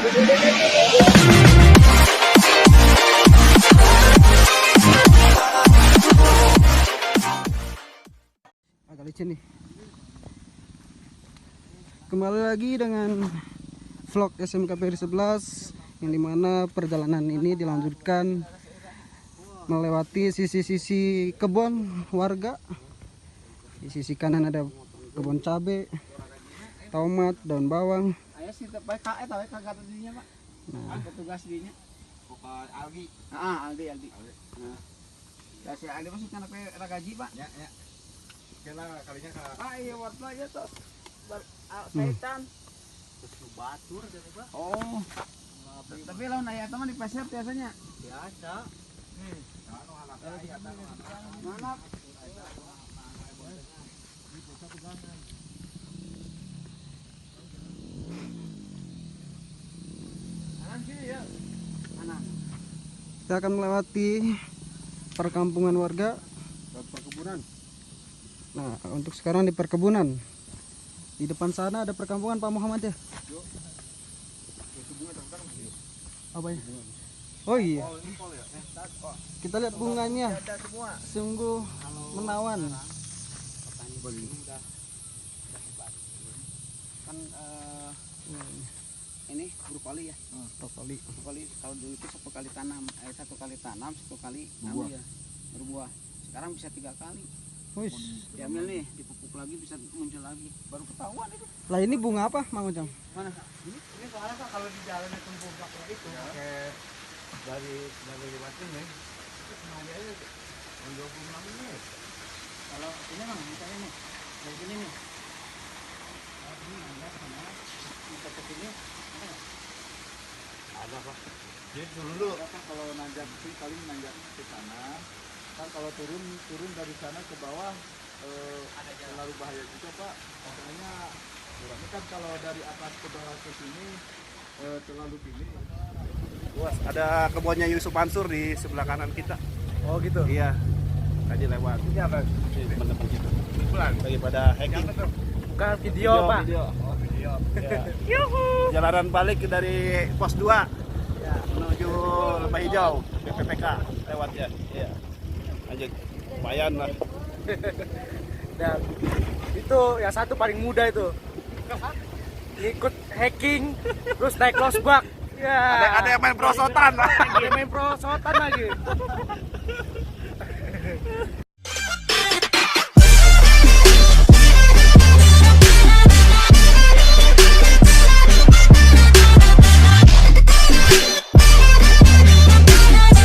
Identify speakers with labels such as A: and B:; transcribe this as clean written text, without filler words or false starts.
A: Agak licin nih. Kembali lagi dengan vlog SMK PRI 11 yang dimana perjalanan ini dilanjutkan melewati sisi-sisi kebun warga. Di sisi kanan ada kebun cabai, tomat, daun bawang.
B: Ayo sih PKE tahu kagak tadinya, Pak. Nah, petugas dinya. Aldi. Aldi. Nah. Ya si Aldi masih anak gaji, Pak. Ya. Kena kalinya ka. Iya warna aja tuh. Setan. Terus batur ada, Pak. Oh. Tapi lawan aya teman di pasar biasanya. Biasa. Mana?
A: Kita akan melewati perkampungan warga.
B: Perkebunan.
A: Nah, untuk sekarang di perkebunan. Di depan sana ada perkampungan Pak Muhammad ya. Apa ya? Oh iya. Kita lihat bunganya. Sungguh menawan.
B: Kan ini brokoli ya.
A: Brokoli
B: kalau dulu itu satu kali tanam, satu kali ambil berbuah. Sekarang bisa 3 kali.
A: Wih.
B: Diambil nih, dipupuk lagi bisa muncul lagi. Baru ketahuan itu.
A: Lah ini bunga apa, Mang Ujang?
B: Mana? Ini soalnya kan kalau di jalan itu bongkak itu pakai dari lewat ini. Itu sengaja aja 26 menit. Kalau ini Mang, misalnya nih. Kayak gini nih. Ini nanjak sana. Bisa ke sini. Ada Pak. Jadi dulu kan kalau nanjak sih paling nanjak ke sana. Kan kalau turun dari sana ke bawah ada terlalu bahaya juga Pak. Makanya ini kan kalau dari atas ke bawah ke sini terlalu tinggi.
C: Luas. Ada kebunnya Yusuf Mansur di sebelah kanan kita.
A: Oh gitu.
C: Iya. Tadi lewat.
A: Ini apa?
C: Teman-teman kita. Daripada hiking.
A: Bukan video, Pak.
C: Video. Ya. Jalanan balik dari pos 2 ya, menuju Lembah Hijau BPPK lewat ya. Iya. Lanjut. Lumayan lah.
A: Dan itu yang satu paling muda itu. Ikut hacking terus naik losbak. Ya.
C: Ada yang main prosotan.
A: Ada main prosotan lagi.